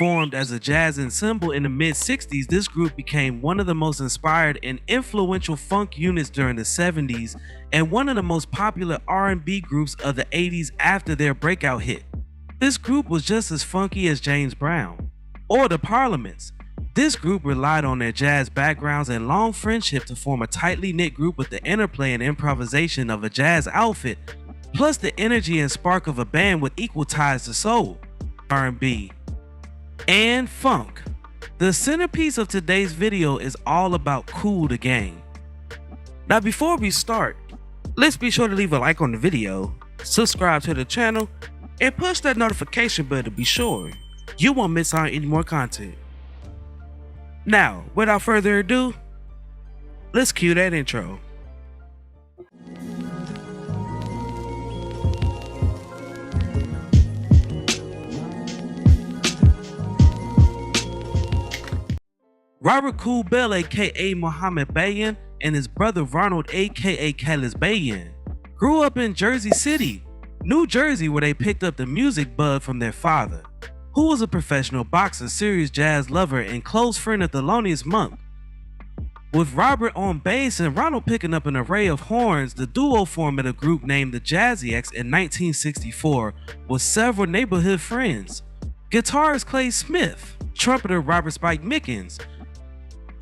Formed as a jazz ensemble in the mid-60s, this group became one of the most inspired and influential funk units during the 70s and one of the most popular R&B groups of the 80s after their breakout hit. This group was just as funky as James Brown or the Parliaments. This group relied on their jazz backgrounds and long friendship to form a tightly knit group with the interplay and improvisation of a jazz outfit, plus the energy and spark of a band with equal ties to soul, R&B, and funk. The centerpiece of today's video is all about Kool the Gang. Now before we start, let's be sure to leave a like on the video, subscribe to the channel, and push that notification bell to be sure you won't miss out on any more content. Now, without further ado, let's cue that intro. Robert Kool Bell aka Mohammed Bayan and his brother Ronald aka Khalis Bayan grew up in Jersey City, New Jersey, where they picked up the music bug from their father, who was a professional boxer, serious jazz lover, and close friend of Thelonious Monk. With Robert on bass and Ronald picking up an array of horns, the duo formed a group named the Jazzy-X in 1964 with several neighborhood friends: guitarist Clay Smith, trumpeter Robert Spike Mickens,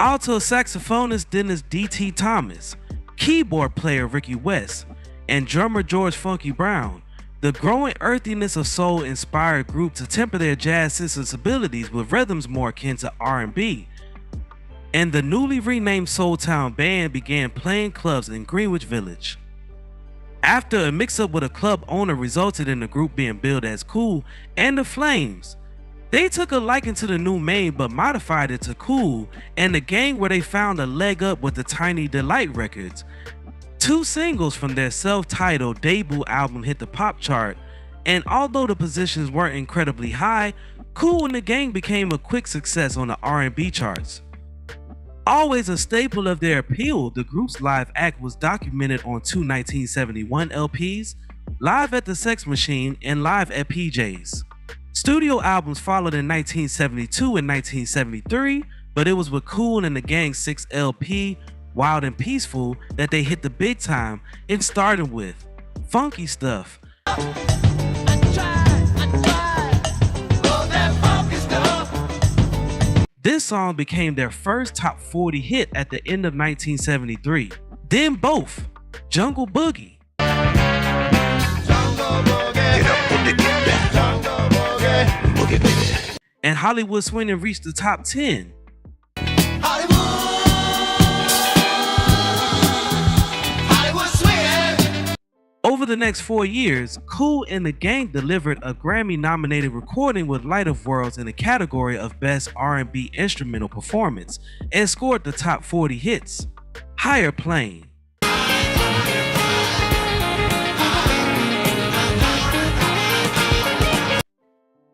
alto saxophonist Dennis D.T. Thomas, keyboard player Ricky West, and drummer George Funky Brown. The growing earthiness of soul inspired group to temper their jazz sensibilities with rhythms more akin to R&B, and the newly renamed Soultown band began playing clubs in Greenwich Village. After a mix-up with a club owner resulted in the group being billed as Kool and the Flames, they took a liking to the new name but modified it to Kool and the Gang, where they found a leg up with the Tiny Delight records. Two singles from their self-titled debut album hit the pop chart, and although the positions weren't incredibly high, Kool and the Gang became a quick success on the R&B charts. Always a staple of their appeal, the group's live act was documented on two 1971 LPs, Live at the Sex Machine and Live at PJ's. Studio albums followed in 1972 and 1973, but it was with Kool and the Gang's 6th LP, Wild and Peaceful, that they hit the big time. It started with Funky Stuff. This song became their first top 40 hit at the end of 1973. Then both Jungle Boogie and Hollywood Swingin' reached the top 10. Over the next 4 years, Kool and the Gang delivered a Grammy-nominated recording with Light of Worlds in the category of Best R&B Instrumental Performance and scored the top 40 hits. Higher Plane,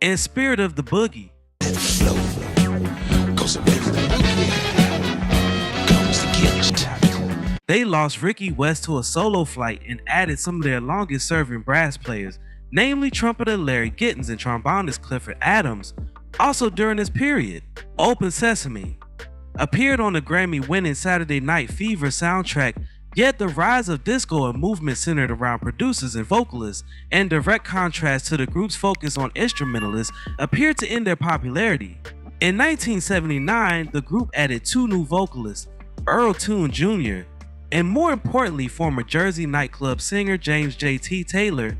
and Spirit of the Boogie. They lost Ricky West to a solo flight and added some of their longest serving brass players, namely trumpeter Larry Gittins and trombonist Clifford Adams. Also during this period, Open Sesame appeared on the Grammy-winning Saturday Night Fever soundtrack, yet the rise of disco, a movement centered around producers and vocalists, in direct contrast to the group's focus on instrumentalists, appeared to end their popularity. In 1979, the group added two new vocalists, Earl Toon Jr., and more importantly, former Jersey nightclub singer James J.T. Taylor.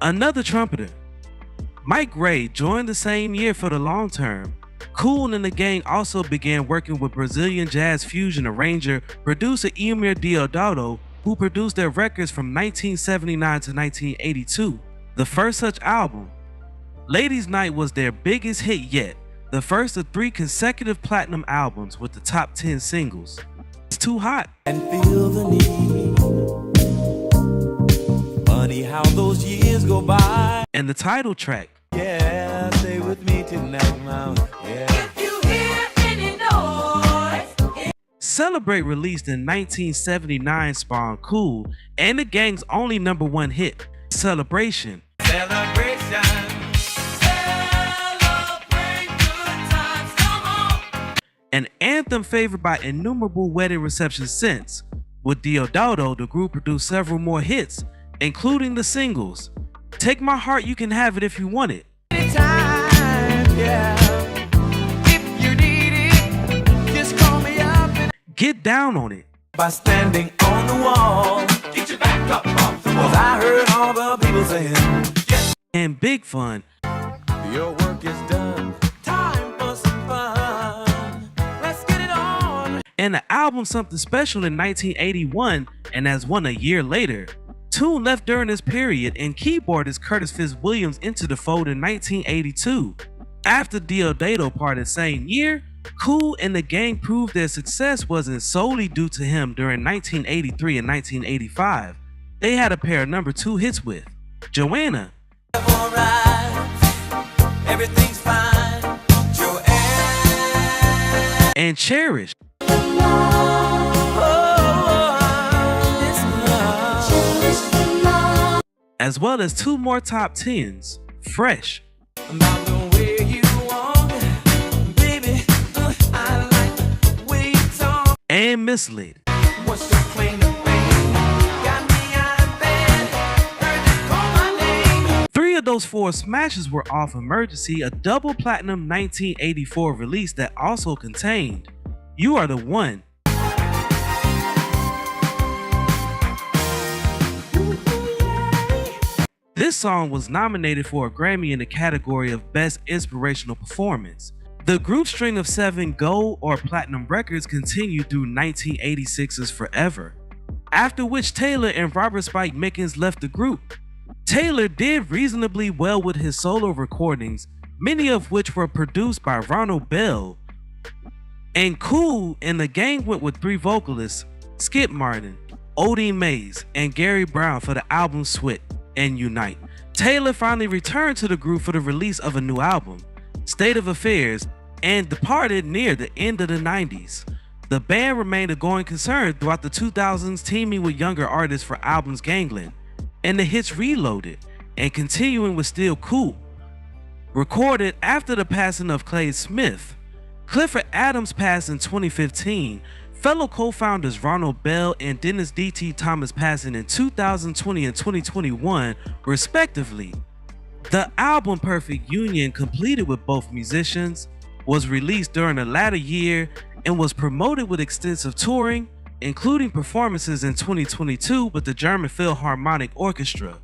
Another trumpeter, Mike Ray, joined the same year for the long term. Kool and the Gang also began working with Brazilian jazz fusion arranger, producer Eumir Deodato, who produced their records from 1979 to 1982. The first such album, Ladies Night, was their biggest hit yet, the first of 3 consecutive platinum albums with the top 10 singles. It's Too Hot, and feel the need. Funny how those years go by. And the title track, Yeah, stay with me tonight, mom. Yeah. If you hear any noise, Celebrate, released in 1979, spawned Kool and the Gang's only #1 hit, Celebration. Celebration. an anthem favored by innumerable wedding receptions since. With Deodato, the group produced several more hits, including the singles Take My Heart, You Can Have It If You Want It, Anytime, yeah. If you need it, just call me up and Get Down on It, by standing on the wall. Get your back up off the wall. 'Cause I heard all the people saying, yes, and Big Fun. your work is done. Time for some fun. Let's get it on. And the album Something Special in 1981, and as one a year later. Tune left during this period, and keyboardist Curtis Fitzwilliams entered the fold in 1982. After Deodato parted same year, Kool and the gang proved their success wasn't solely due to him during 1983 and 1985. They had a pair of #2 hits with Joanna Alright, everything's fine. Joanne. and Cherish, as well as 2 more top 10s, Fresh About the way you walk, baby, I like the way you talk. and Misled. What's your claim to fame? Got me out of bed, heard you call my name. 3 of those 4 smashes were off Emergency, a double platinum 1984 release that also contained You Are the One. This song was nominated for a Grammy in the category of Best Inspirational Performance. The group's string of 7 gold or platinum records continued through 1986's Forever, after which Taylor and Robert Spike Mickens left the group. Taylor did reasonably well with his solo recordings, many of which were produced by Ronald Bell. And Kool and the gang went with 3 vocalists, Skip Martin, Odie Mays, and Gary Brown for the album Swit and Unite. Taylor finally returned to the group for the release of a new album, State of Affairs, and departed near the end of the 90s. The band remained a going concern throughout the 2000s, teaming with younger artists for albums Gangland and the hits Reloaded, and continuing with Still Cool. Recorded after the passing of Clay Smith. Clifford Adams passed in 2015, fellow co-founders Ronald Bell and Dennis D.T. Thomas passing in 2020 and 2021, respectively. The album Perfect Union, completed with both musicians, was released during the latter year and was promoted with extensive touring, including performances in 2022 with the German Philharmonic Orchestra.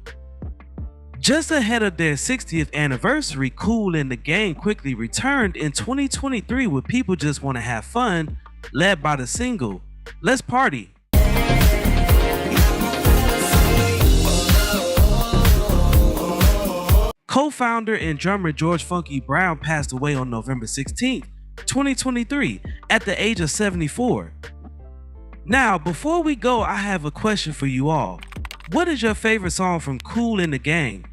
Just ahead of their 60th anniversary, Kool and the gang quickly returned in 2023 with People Just Wanna Have Fun, led by the single Let's Party. Co-founder and drummer George Funky Brown passed away on November 16, 2023 at the age of 74. Now, before we go, I have a question for you all. What is your favorite song from Kool and the Gang?